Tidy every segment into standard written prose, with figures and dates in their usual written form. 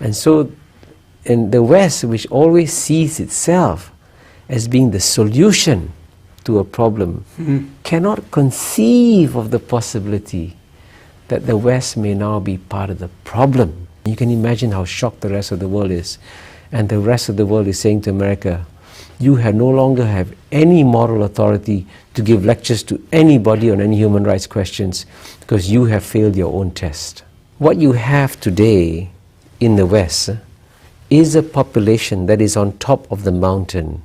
And so, in the West, which always sees itself as being the solution to a problem, cannot conceive of the possibility that the West may now be part of the problem. You can imagine how shocked the rest of the world is. And the rest of the world is saying to America, you no longer have any moral authority to give lectures to anybody on any human rights questions because you have failed your own test. What you have today in the West is a population that is on top of the mountain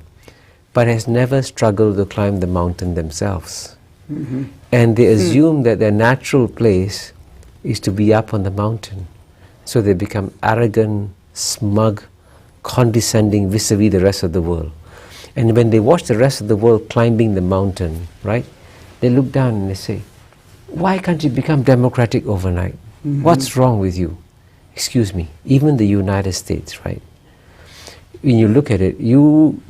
but has never struggled to climb the mountain themselves. And they assume that their natural place is to be up on the mountain. So they become arrogant, smug, condescending vis-a-vis the rest of the world. And when they watch the rest of the world climbing the mountain, right, they look down and they say, why can't you become democratic overnight? What's wrong with you? Excuse me, even the United States, right? When you look at it, you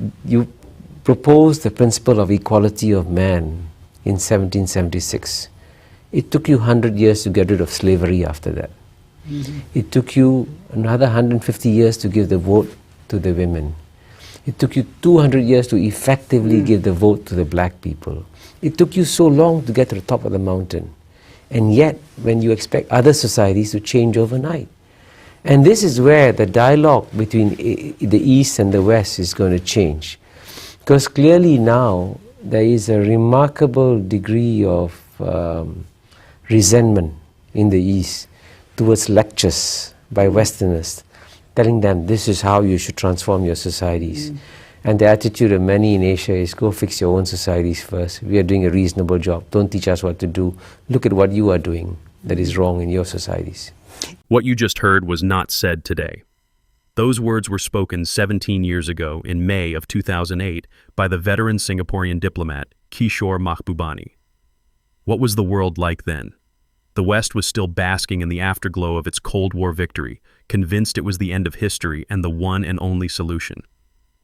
proposed the principle of equality of man in 1776. It took you 100 years to get rid of slavery after that. It took you another 150 years to give the vote to the women. It took you 200 years to effectively give the vote to the black people. It took you so long to get to the top of the mountain. And yet, when you expect other societies to change overnight. And this is where the dialogue between the East and the West is going to change. Because clearly now, there is a remarkable degree of resentment in the East towards lectures by Westerners, telling them this is how you should transform your societies. And the attitude of many in Asia is, go fix your own societies first. We are doing a reasonable job. Don't teach us what to do. Look at what you are doing that is wrong in your societies. What you just heard was not said today. Those words were spoken 17 years ago in May of 2008 by the veteran Singaporean diplomat Kishore Mahbubani. What was the world like then? The West was still basking in the afterglow of its Cold War victory, convinced it was the end of history and the one and only solution.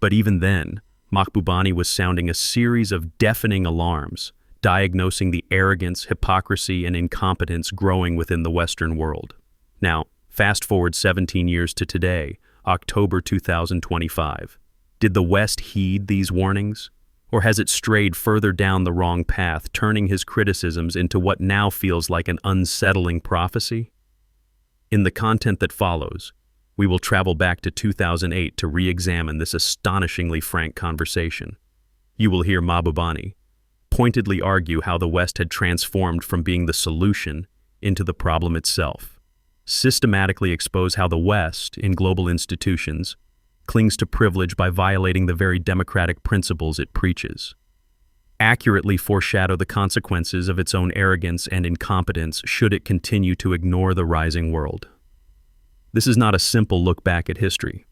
But even then, Mahbubani was sounding a series of deafening alarms, diagnosing the arrogance, hypocrisy, and incompetence growing within the Western world. Now, fast forward 17 years to today, October 2025. Did the West heed these warnings? Or has it strayed further down the wrong path, turning his criticisms into what now feels like an unsettling prophecy? In the content that follows, we will travel back to 2008 to re-examine this astonishingly frank conversation. You will hear Mahbubani pointedly argue how the West had transformed from being the solution into the problem itself, systematically expose how the West, in global institutions, clings to privilege by violating the very democratic principles it preaches, accurately foreshadow the consequences of its own arrogance and incompetence should it continue to ignore the rising world. This is not a simple look back at history.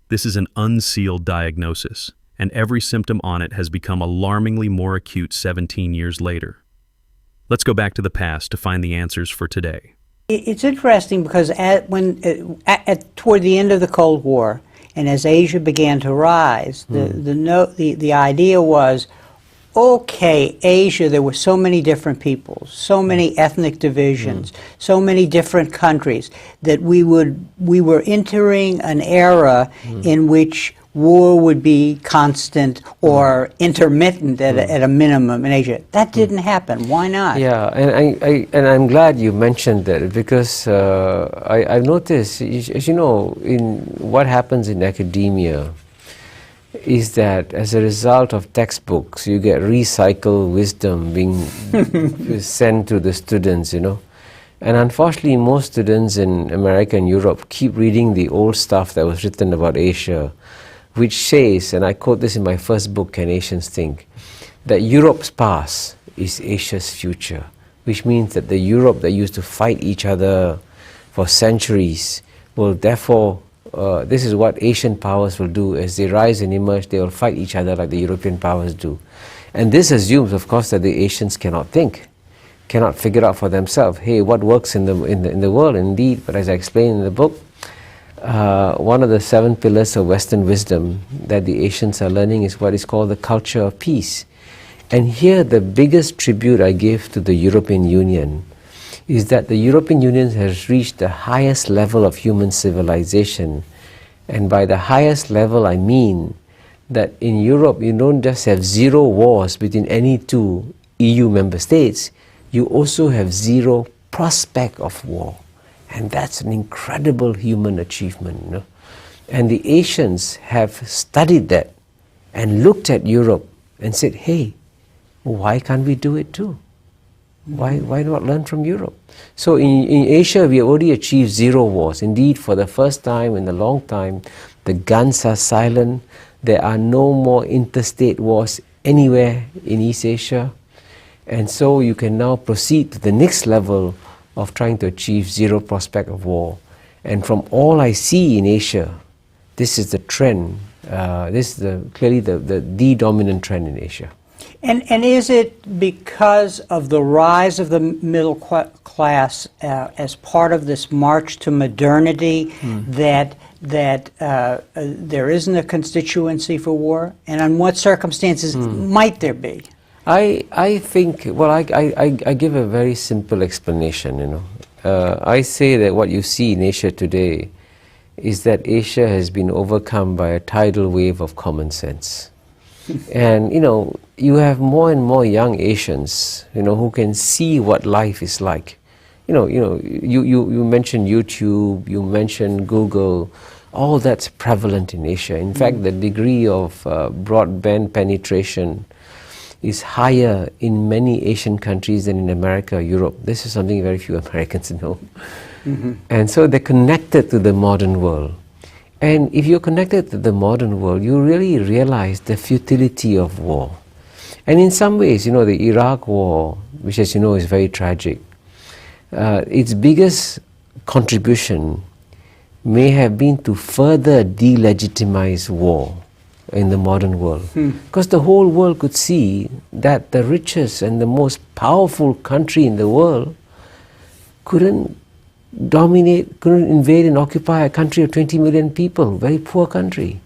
This is an unsealed diagnosis, and every symptom on it has become alarmingly more acute 17 years later. Let's go back to the past to find the answers for today. It's interesting because toward the end of the Cold War, and as Asia began to rise, the idea was, okay, Asia, there were so many different peoples, so many ethnic divisions, so many different countries, that we were entering an era in which war would be constant or intermittent at a minimum in Asia. That didn't happen. Why not? Yeah, and I'm glad you mentioned that, because I've noticed, as you know, in what happens in academia is that as a result of textbooks, you get recycled wisdom being sent to the students, you know. And unfortunately, most students in America and Europe keep reading the old stuff that was written about Asia, which says, and I quote this in my first book, Can Asians Think?, that Europe's past is Asia's future, which means that the Europe that used to fight each other for centuries will therefore, this is what Asian powers will do. As they rise and emerge, they will fight each other like the European powers do. And this assumes, of course, that the Asians cannot think, cannot figure out for themselves, hey, what works in the world. Indeed, but as I explained in the book, one of the 7 pillars of Western wisdom that the Asians are learning is what is called the culture of peace. And here the biggest tribute I give to the European Union is that the European Union has reached the highest level of human civilization. And by the highest level, I mean that in Europe, you don't just have zero wars between any two EU member states, you also have zero prospect of war. And that's an incredible human achievement. You know? And the Asians have studied that and looked at Europe and said, hey, why can't we do it too? Why not learn from Europe? So in Asia, we have already achieved zero wars. Indeed, for the first time in a long time, the guns are silent. There are no more interstate wars anywhere in East Asia. And so you can now proceed to the next level of trying to achieve zero prospect of war. And from all I see in Asia, this is the trend. This is clearly the dominant trend in Asia. And is it because of the rise of the middle class as part of this march to modernity that there isn't a constituency for war? And on what circumstances might there be? I think, well, I give a very simple explanation, you know. I say that what you see in Asia today is that Asia has been overcome by a tidal wave of common sense. And, you know, you have more and more young Asians, you know, who can see what life is like. You mentioned YouTube, you mentioned Google, all that's prevalent in Asia. In fact, the degree of broadband penetration is higher in many Asian countries than in America or Europe. This is something very few Americans know. And so they're connected to the modern world. And if you're connected to the modern world, you really realize the futility of war. And in some ways, you know, the Iraq war, which as you know is very tragic, its biggest contribution may have been to further delegitimize war in the modern world. Because the whole world could see that the richest and the most powerful country in the world couldn't invade and occupy a country of 20 million people, very poor country.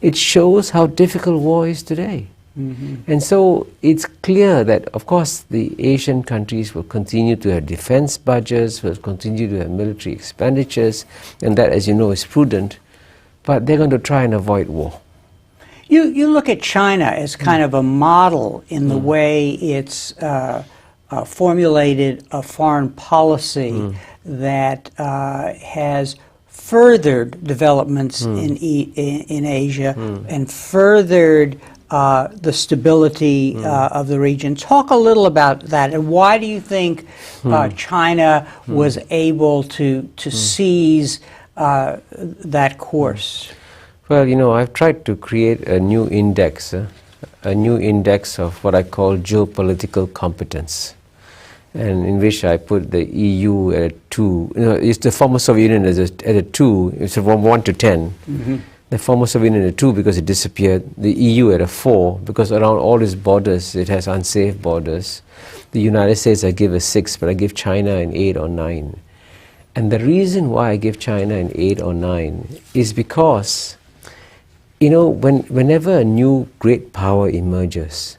It shows how difficult war is today. And so it's clear that, of course, the Asian countries will continue to have defense budgets, will continue to have military expenditures, and that, as you know, is prudent, but they're going to try and avoid war. You look at China as kind of a model in the way it's formulated a foreign policy that has furthered developments in Asia and furthered the stability of the region. Talk a little about that, and why do you think China was able to seize that course? Well, you know, I've tried to create a new index of what I call geopolitical competence, and in which I put the EU at a 2. You know, it's the former Soviet Union at a 2. It's from 1 to 10. The former Soviet Union at a 2 because it disappeared. The EU at a 4 because around all its borders it has unsafe borders. The United States I give a 6, but I give China an 8 or 9. And the reason why I give China an 8 or 9 is because, you know, whenever a new great power emerges,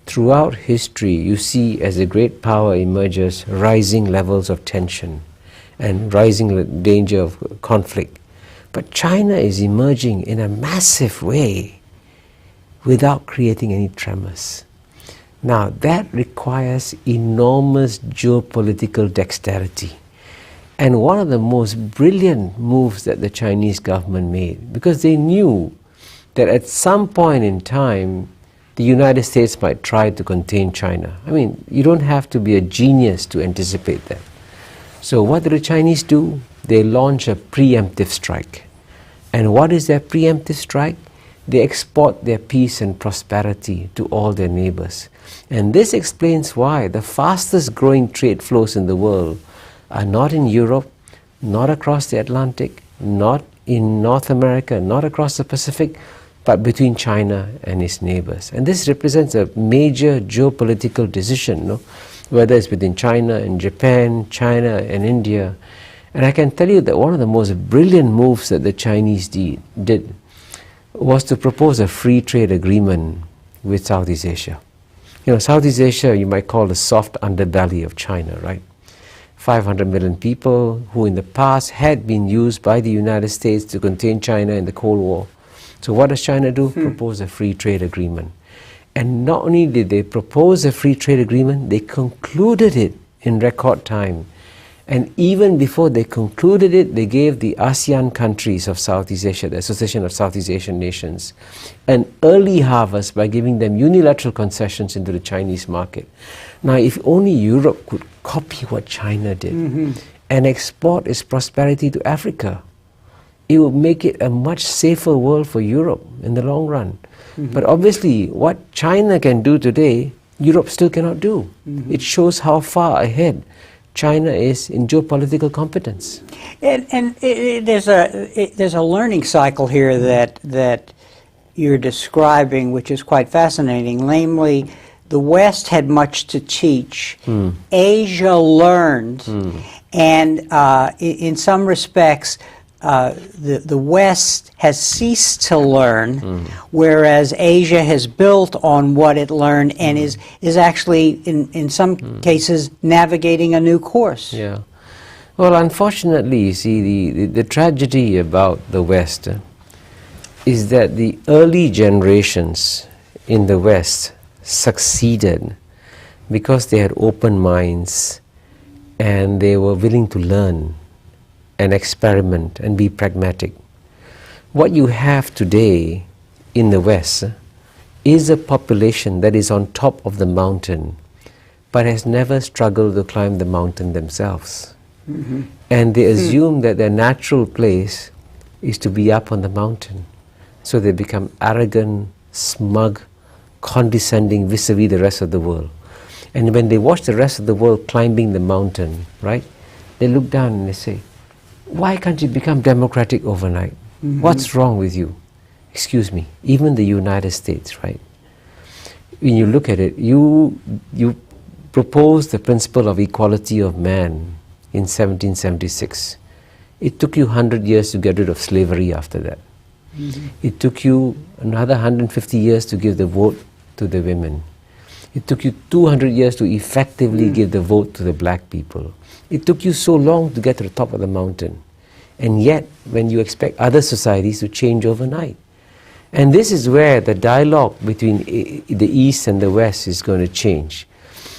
throughout history you see as a great power emerges rising levels of tension and rising danger of conflict. But China is emerging in a massive way without creating any tremors. Now that requires enormous geopolitical dexterity. And one of the most brilliant moves that the Chinese government made, because they knew that at some point in time the United States might try to contain China. I mean, you don't have to be a genius to anticipate that. So what did the Chinese do? They launch a preemptive strike. And what is their preemptive strike? They export their peace and prosperity to all their neighbors. And this explains why the fastest growing trade flows in the world are not in Europe, not across the Atlantic, not in North America, not across the Pacific, but between China and its neighbors. And this represents a major geopolitical decision, no? Whether it's between China and Japan, China and India. And I can tell you that one of the most brilliant moves that the Chinese did was to propose a free trade agreement with Southeast Asia. You know, Southeast Asia you might call the soft underbelly of China, right? 500 million people who in the past had been used by the United States to contain China in the Cold War. So what does China do? Propose a free trade agreement. And not only did they propose a free trade agreement, they concluded it in record time. And even before they concluded it, they gave the ASEAN countries of Southeast Asia, the Association of Southeast Asian Nations, an early harvest by giving them unilateral concessions into the Chinese market. Now, if only Europe could copy what China did and export its prosperity to Africa, it would make it a much safer world for Europe in the long run. But obviously, what China can do today, Europe still cannot do. It shows how far ahead China is in geopolitical competence. And there's a learning cycle here that you're describing, which is quite fascinating. Namely, the West had much to teach. Asia learned, and in some respects, the West has ceased to learn, whereas Asia has built on what it learned and is actually, in some cases, navigating a new course. Yeah. Well, unfortunately, you see, the tragedy about the West is that the early generations in the West succeeded because they had open minds and they were willing to learn and experiment and be pragmatic. What you have today in the West is a population that is on top of the mountain but has never struggled to climb the mountain themselves. And they assume that their natural place is to be up on the mountain. So they become arrogant, smug, condescending vis-a-vis the rest of the world. And when they watch the rest of the world climbing the mountain, right, they look down and they say, why can't you become democratic overnight? What's wrong with you? Excuse me, even the United States, right? When you look at it, you proposed the principle of equality of man in 1776. It took you 100 years to get rid of slavery after that. It took you another 150 years to give the vote to the women. It took you 200 years to effectively give the vote to the black people. It took you so long to get to the top of the mountain. And yet, when you expect other societies to change overnight. And this is where the dialogue between the East and the West is going to change.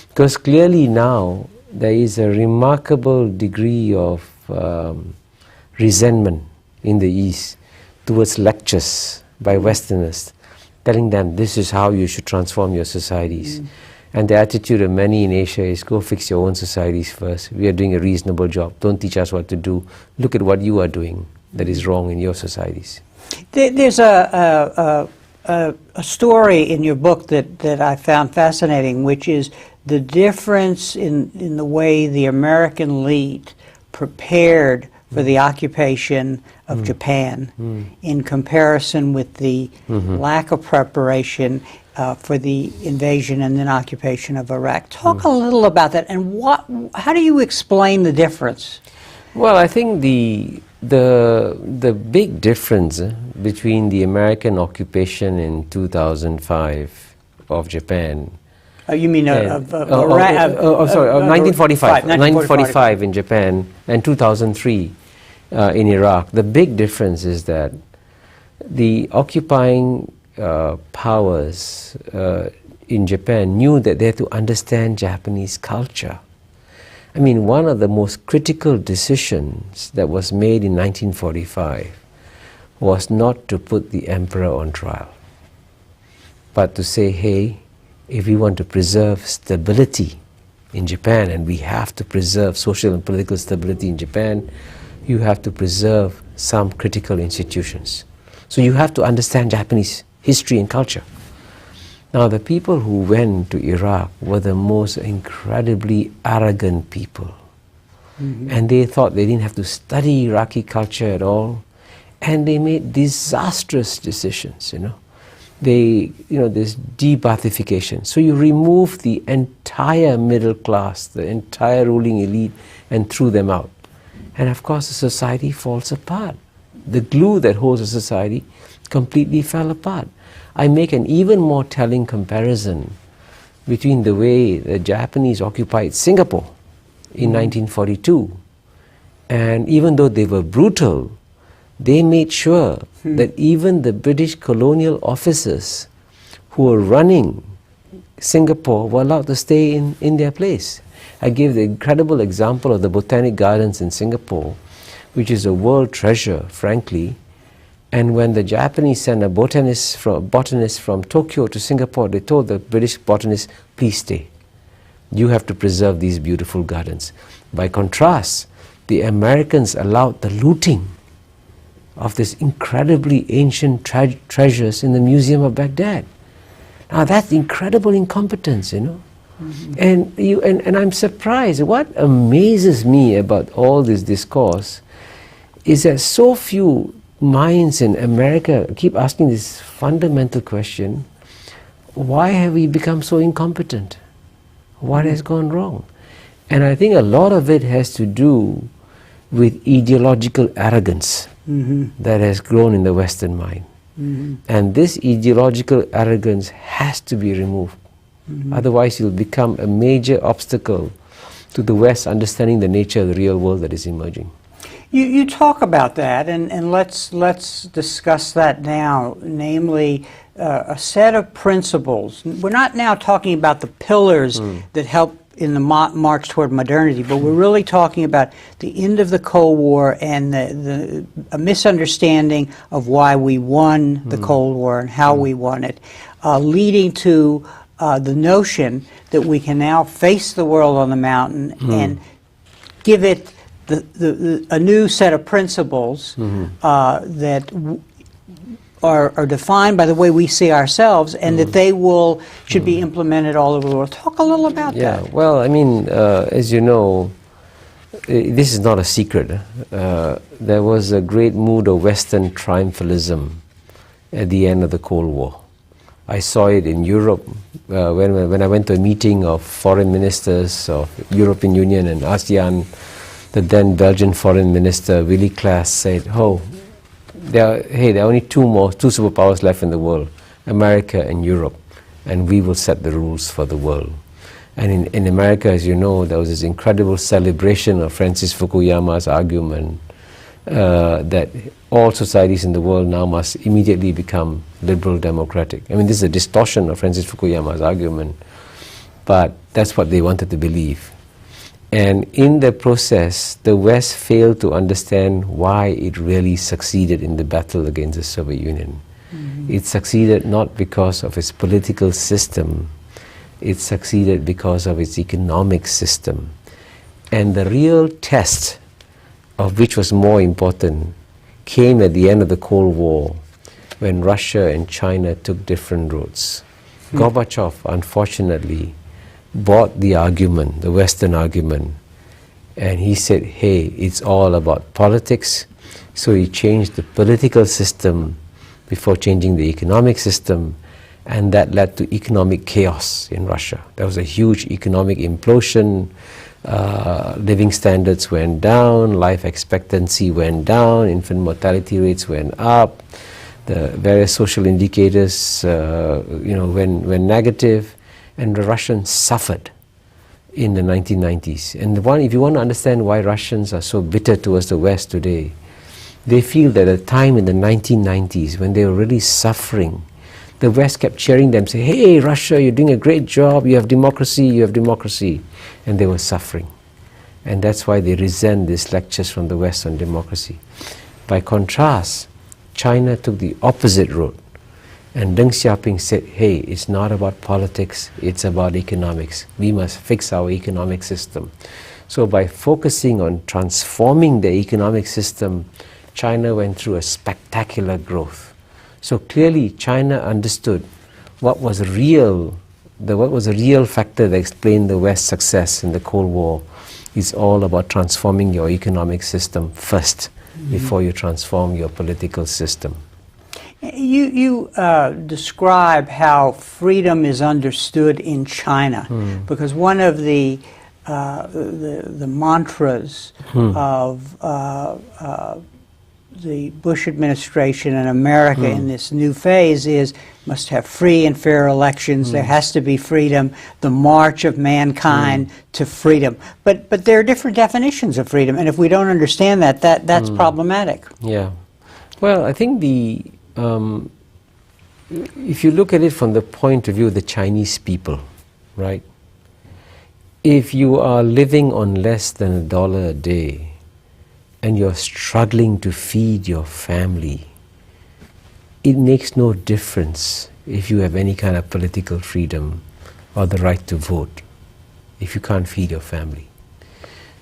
Because clearly now, there is a remarkable degree of resentment in the East towards lectures by Westerners, telling them this is how you should transform your societies. And the attitude of many in Asia is, go fix your own societies first. We are doing a reasonable job. Don't teach us what to do. Look at what you are doing that is wrong in your societies. There's a story in your book that I found fascinating, which is the difference in the way the American elite prepared for the occupation of Japan in comparison with the lack of preparation for the invasion and then occupation of Iraq. Talk a little about that, and how do you explain the difference? Well, I think the big difference between the American occupation in 2005 of Japan. You mean of 1945 in Japan and 2003 in Iraq. The big difference is that the occupying powers in Japan knew that they had to understand Japanese culture. I mean, one of the most critical decisions that was made in 1945 was not to put the emperor on trial, but to say, hey, if we want to preserve stability in Japan, and we have to preserve social and political stability in Japan, you have to preserve some critical institutions. So you have to understand Japanese history and culture. Now, the people who went to Iraq were the most incredibly arrogant people. And they thought they didn't have to study Iraqi culture at all. And they made disastrous decisions, this de-Baathification. So you remove the entire middle class, the entire ruling elite, and threw them out. And of course, the society falls apart. The glue that holds a society completely fell apart. I make an even more telling comparison between the way the Japanese occupied Singapore in 1942. And even though they were brutal, they made sure that even the British colonial officers who were running Singapore were allowed to stay in their place. I gave the incredible example of the Botanic Gardens in Singapore, which is a world treasure, frankly. And when the Japanese sent a botanist from Tokyo to Singapore, they told the British botanist, please stay. You have to preserve these beautiful gardens. By contrast, the Americans allowed the looting of these incredibly ancient treasures in the Museum of Baghdad. Now that's incredible incompetence, you know. And I'm surprised. What amazes me about all this discourse is that so few minds in America keep asking this fundamental question: why have we become so incompetent? What has gone wrong? And I think a lot of it has to do with ideological arrogance that has grown in the Western mind. And this ideological arrogance has to be removed. Otherwise you'll become a major obstacle to the West understanding the nature of the real world that is emerging. You talk about that, and let's discuss that now, namely a set of principles. We're not now talking about the pillars that help in the march toward modernity, but we're really talking about the end of the Cold War and a misunderstanding of why we won the Cold War and how we won it, leading to the notion that we can now face the world on the mountain and give it a new set of principles that are defined by the way we see ourselves, and that they should be implemented all over the world. Talk a little about that. Yeah, well, I mean, as you know, this is not a secret. There was a great mood of Western triumphalism at the end of the Cold War. I saw it in Europe when I went to a meeting of foreign ministers of European Union and ASEAN. The then Belgian foreign minister, Willy Klaas, said, there are only two superpowers left in the world, America and Europe, and we will set the rules for the world. And in America, as you know, there was this incredible celebration of Francis Fukuyama's argument that all societies in the world now must immediately become liberal democratic. I mean, this is a distortion of Francis Fukuyama's argument, but that's what they wanted to believe. And in the process, the West failed to understand why it really succeeded in the battle against the Soviet Union. It succeeded not because of its political system, it succeeded because of its economic system. And the real test of which was more important came at the end of the Cold War, when Russia and China took different roads. Gorbachev, unfortunately, bought the argument, the Western argument, and he said, hey, it's all about politics. So he changed the political system before changing the economic system, and that led to economic chaos in Russia. There was a huge economic implosion, living standards went down, life expectancy went down, infant mortality rates went up, the various social indicators went negative, and the Russians suffered in the 1990s. And if you want to understand why Russians are so bitter towards the West today, they feel that at a time in the 1990s when they were really suffering, the West kept cheering them, saying, hey Russia, you're doing a great job, you have democracy, you have democracy. And they were suffering. And that's why they resent these lectures from the West on democracy. By contrast, China took the opposite road. And Deng Xiaoping said, hey, it's not about politics, it's about economics. We must fix our economic system. So by focusing on transforming the economic system, China went through a spectacular growth. So clearly China understood what was a real factor that explained the West's success in the Cold War. It's all about transforming your economic system first, before you transform your political system. You describe how freedom is understood in China, because one of the mantras of the Bush administration and America in this new phase is must have free and fair elections. There has to be freedom, the march of mankind to freedom. But there are different definitions of freedom, and if we don't understand that's problematic. Yeah. Well, I think if you look at it from the point of view of the Chinese people, right? If you are living on less than $1 a day, and you're struggling to feed your family, it makes no difference if you have any kind of political freedom or the right to vote, if you can't feed your family.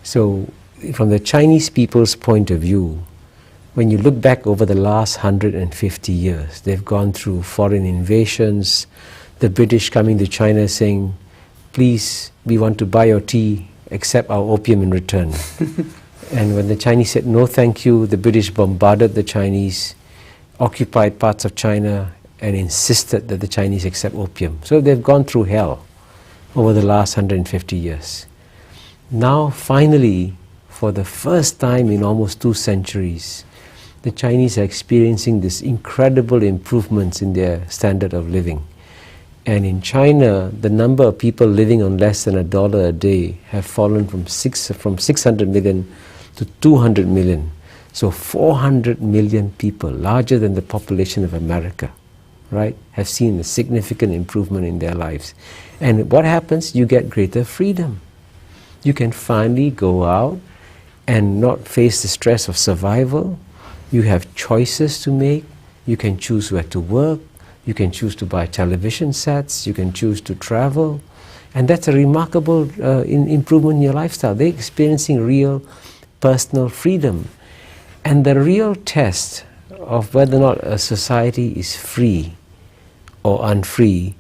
So, from the Chinese people's point of view, when you look back over the last 150 years, they've gone through foreign invasions, the British coming to China saying, please, we want to buy your tea, accept our opium in return. And when the Chinese said no thank you, the British bombarded the Chinese, occupied parts of China, and insisted that the Chinese accept opium. So they've gone through hell over the last 150 years. Now finally, for the first time in almost 2 centuries, the Chinese are experiencing this incredible improvements in their standard of living. And in China, the number of people living on less than $1 a day have fallen from 600 million to 200 million. So 400 million people, larger than the population of America, right, have seen a significant improvement in their lives. And what happens? You get greater freedom. You can finally go out and not face the stress of survival. You have choices to make. You can choose where to work. You can choose to buy television sets. You can choose to travel. And that's a remarkable improvement in your lifestyle. They're experiencing real personal freedom. And the real test of whether or not a society is free or unfree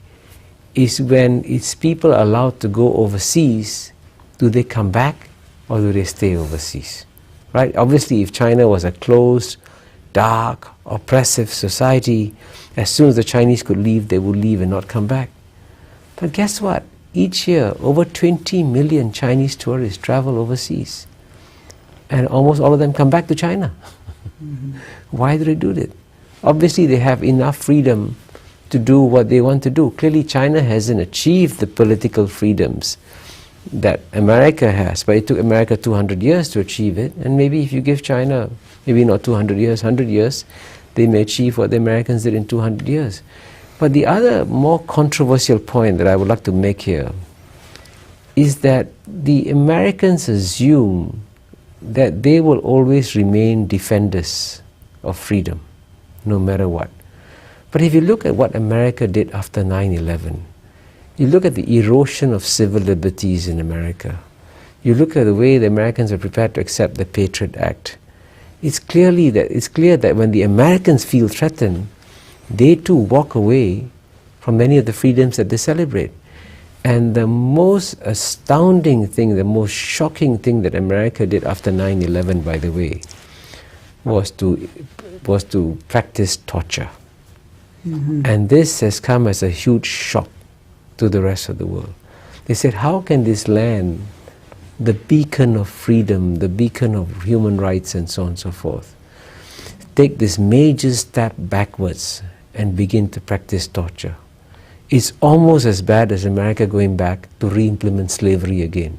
is when its people are allowed to go overseas. Do they come back or do they stay overseas? Right? Obviously, if China was a closed, dark, oppressive society, as soon as the Chinese could leave, they would leave and not come back. But guess what? Each year, over 20 million Chinese tourists travel overseas. And almost all of them come back to China. Why do they do that? Obviously, they have enough freedom to do what they want to do. Clearly, China hasn't achieved the political freedoms that America has, but it took America 200 years to achieve it. And maybe if you give China, maybe not 200 years, 100 years, they may achieve what the Americans did in 200 years. But the other more controversial point that I would like to make here is that the Americans assume that they will always remain defenders of freedom, no matter what. But if you look at what America did after 9/11, you look at the erosion of civil liberties in America, you look at the way the Americans are prepared to accept the Patriot Act, it's clear that when the Americans feel threatened, they too walk away from many of the freedoms that they celebrate. And the most astounding thing, the most shocking thing that America did after 9/11, by the way, was to practice torture. And this has come as a huge shock to the rest of the world. They said, how can this land, the beacon of freedom, the beacon of human rights and so on and so forth, take this major step backwards and begin to practice torture? It's almost as bad as America going back to re-implement slavery again,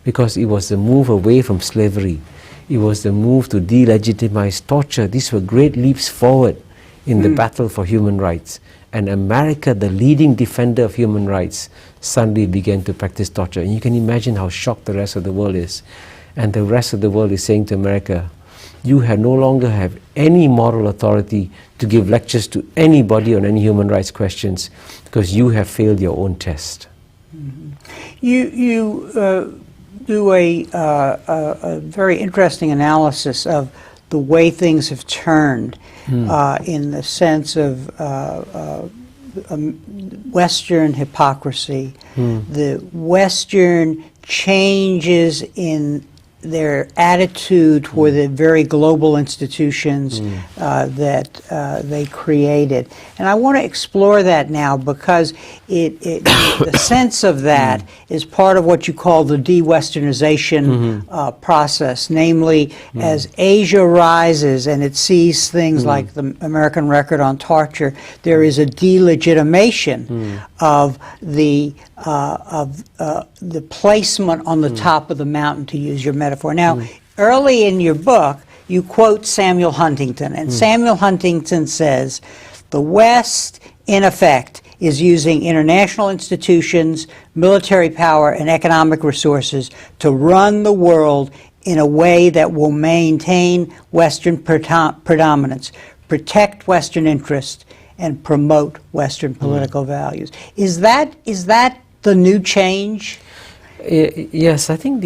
because it was the move away from slavery. It was the move to delegitimize torture. These were great leaps forward in the battle for human rights. And America, the leading defender of human rights, suddenly began to practice torture. And you can imagine how shocked the rest of the world is. And the rest of the world is saying to America, you no longer have any moral authority to give lectures to anybody on any human rights questions, because you have failed your own test. You do a very interesting analysis of the way things have turned in the sense of Western hypocrisy, the Western changes in their attitude toward the very global institutions that they created. And I want to explore that now because the sense of that is part of what you call the de-Westernization process. Namely, as Asia rises and it sees things like the American Record on Torture, there is a delegitimation of the placement on the top of the mountain, to use your metaphor. Now, early in your book, you quote Samuel Huntington, and Samuel Huntington says, the West, in effect, is using international institutions, military power, and economic resources to run the world in a way that will maintain Western predominance, protect Western interests, and promote Western political values. Is that the new change? Yes, I think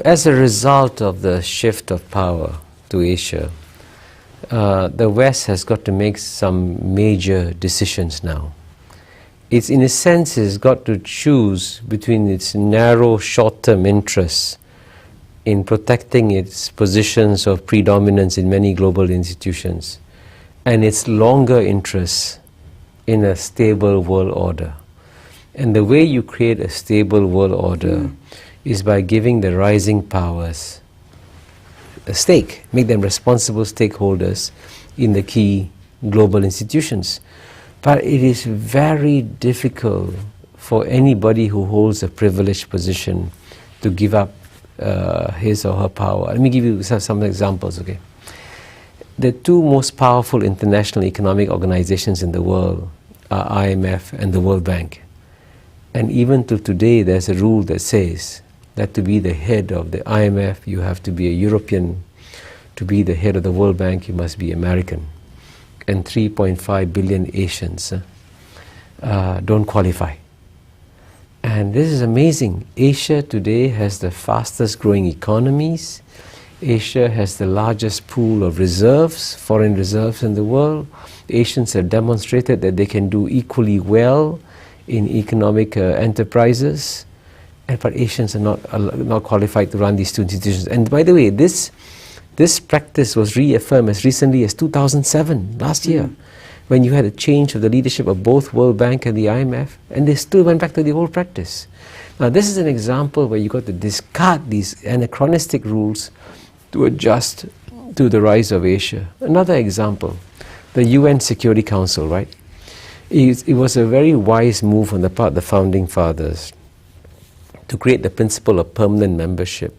as a result of the shift of power to Asia, the West has got to make some major decisions now. It's, in a sense, has got to choose between its narrow short-term interests in protecting its positions of predominance in many global institutions and its longer interests in a stable world order. And the way you create a stable world order is by giving the rising powers a stake, make them responsible stakeholders in the key global institutions. But it is very difficult for anybody who holds a privileged position to give up his or her power. Let me give you some examples, okay? The two most powerful international economic organizations in the world are IMF and the World Bank. And even to today, there's a rule that says that to be the head of the IMF, you have to be a European. To be the head of the World Bank, you must be American. And 3.5 billion Asians don't qualify. And this is amazing. Asia today has the fastest growing economies. Asia has the largest pool of reserves, foreign reserves in the world. Asians have demonstrated that they can do equally well in economic enterprises, but Asians are not qualified to run these two institutions. And by the way, this practice was reaffirmed as recently as 2007, last year, when you had a change of the leadership of both World Bank and the IMF, and they still went back to the old practice. Now, this is an example where you got to discard these anachronistic rules to adjust to the rise of Asia. Another example, the UN Security Council, right? It was a very wise move on the part of the Founding Fathers to create the principle of permanent membership,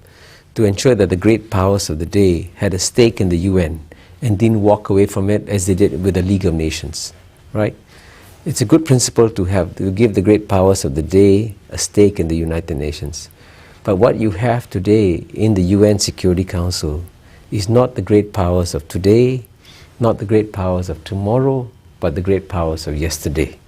to ensure that the great powers of the day had a stake in the UN and didn't walk away from it as they did with the League of Nations, right? It's a good principle to give the great powers of the day a stake in the United Nations. But what you have today in the UN Security Council is not the great powers of today, not the great powers of tomorrow, but the great powers of yesterday.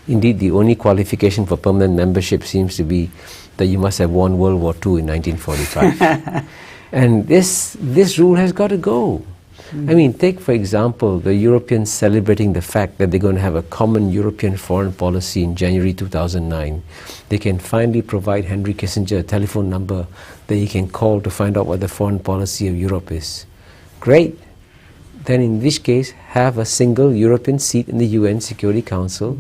Indeed, the only qualification for permanent membership seems to be that you must have won World War II in 1945. And this rule has got to go. I mean, take for example the Europeans celebrating the fact that they're going to have a common European foreign policy in January 2009. They can finally provide Henry Kissinger a telephone number that he can call to find out what the foreign policy of Europe is. Great. Then in this case, have a single European seat in the UN Security Council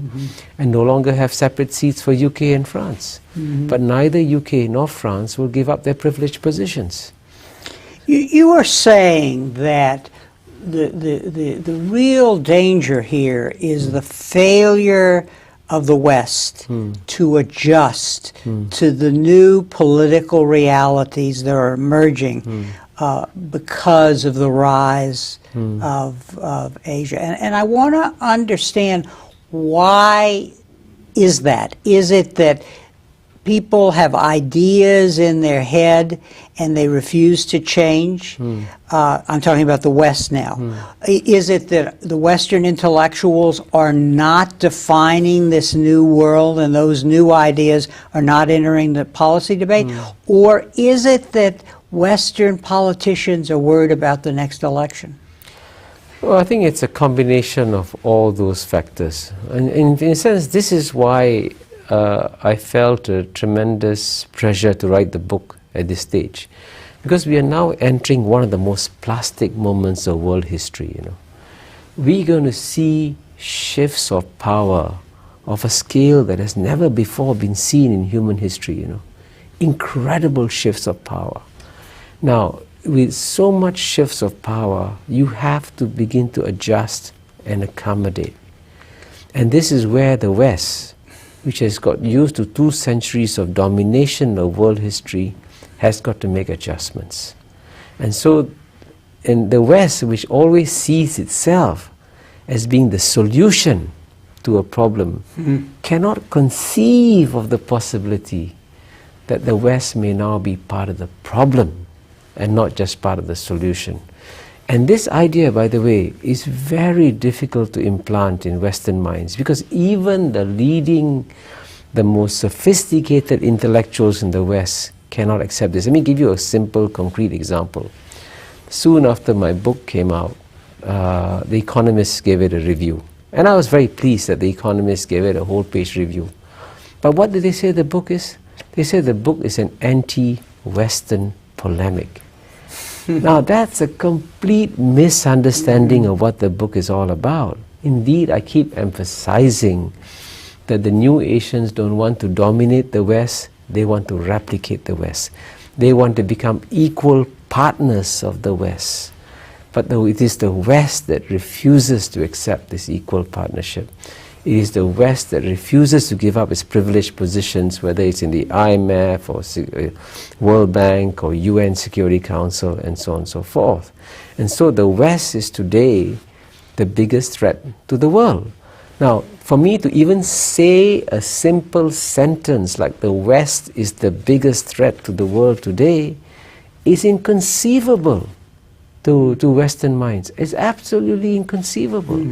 and no longer have separate seats for UK and France. But neither UK nor France will give up their privileged positions. You are saying that the real danger here is the failure of the West to adjust to the new political realities that are emerging because of the rise of Asia. And I want to understand, why is that? Is it that people have ideas in their head and they refuse to change? I'm talking about the West now. Is it that the Western intellectuals are not defining this new world and those new ideas are not entering the policy debate? Or is it that Western politicians are worried about the next election? Well, I think it's a combination of all those factors. And in a sense, this is why I felt a tremendous pressure to write the book at this stage, because we are now entering one of the most plastic moments of world history. We're going to see shifts of power of a scale that has never before been seen in human history. Incredible shifts of power. Now, with so much shifts of power, you have to begin to adjust and accommodate. And this is where the West, which has got used to 2 centuries of domination of world history, has got to make adjustments. And so, in the West, which always sees itself as being the solution to a problem, cannot conceive of the possibility that the West may now be part of the problem and not just part of the solution. And this idea, by the way, is very difficult to implant in Western minds, because even the most sophisticated intellectuals in the West cannot accept this. Let me give you a simple, concrete example. Soon after my book came out, The Economist gave it a review. And I was very pleased that The Economist gave it a whole-page review. But what did they say the book is? They said the book is an anti-Western polemic. Now that's a complete misunderstanding of what the book is all about. Indeed, I keep emphasizing that the new Asians don't want to dominate the West, they want to replicate the West. They want to become equal partners of the West. But it is the West that refuses to accept this equal partnership. It is the West that refuses to give up its privileged positions, whether it's in the IMF or World Bank or UN Security Council and so on and so forth. And so the West is today the biggest threat to the world. Now, for me to even say a simple sentence like the West is the biggest threat to the world today is inconceivable to Western minds. It's absolutely inconceivable.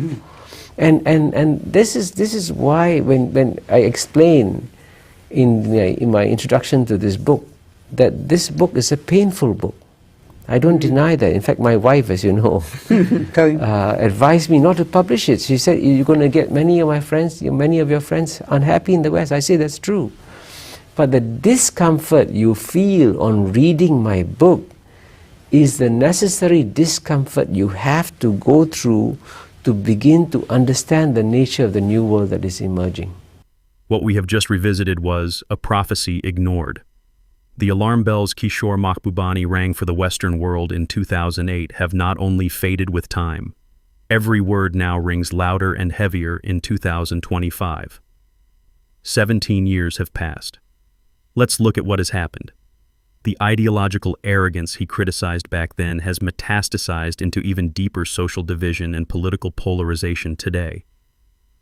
And this is why when I explain in my introduction to this book that this book is a painful book. I don't deny that. In fact, my wife, as you know, advised me not to publish it. She said, you're going to get many of your friends unhappy in the West. I say that's true. But the discomfort you feel on reading my book is the necessary discomfort you have to go through to begin to understand the nature of the new world that is emerging. What we have just revisited was a prophecy ignored. The alarm bells Kishore Mahbubani rang for the Western world in 2008 have not only faded with time. Every word now rings louder and heavier in 2025. 17 years have passed. Let's look at what has happened. The ideological arrogance he criticized back then has metastasized into even deeper social division and political polarization today.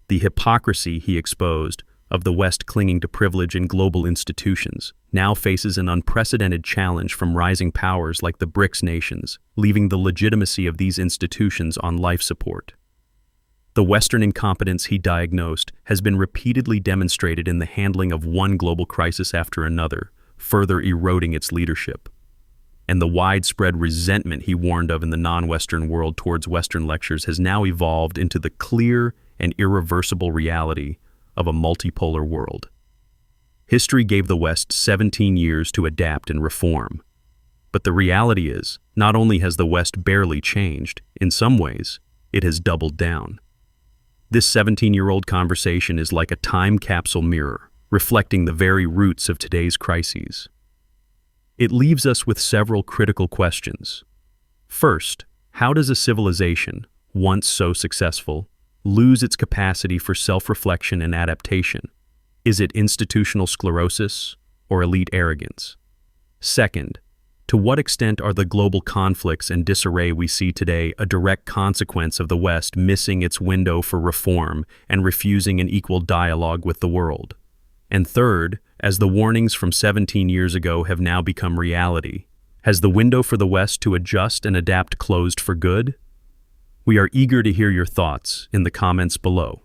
The hypocrisy he exposed of the West clinging to privilege in global institutions now faces an unprecedented challenge from rising powers like the BRICS nations, leaving the legitimacy of these institutions on life support. The Western incompetence he diagnosed has been repeatedly demonstrated in the handling of one global crisis after another, further eroding its leadership. And the widespread resentment he warned of in the non-Western world towards Western lectures has now evolved into the clear and irreversible reality of a multipolar world. History gave the West 17 years to adapt and reform. But the reality is, not only has the West barely changed, in some ways, it has doubled down. This 17-year-old conversation is like a time capsule mirror, reflecting the very roots of today's crises. It leaves us with several critical questions. First, how does a civilization, once so successful, lose its capacity for self-reflection and adaptation? Is it institutional sclerosis or elite arrogance? Second, to what extent are the global conflicts and disarray we see today a direct consequence of the West missing its window for reform and refusing an equal dialogue with the world? And third, as the warnings from 17 years ago have now become reality, has the window for the West to adjust and adapt closed for good? We are eager to hear your thoughts in the comments below.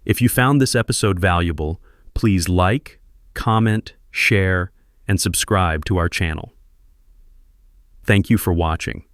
If you found this episode valuable, please like, comment, share, and subscribe to our channel. Thank you for watching.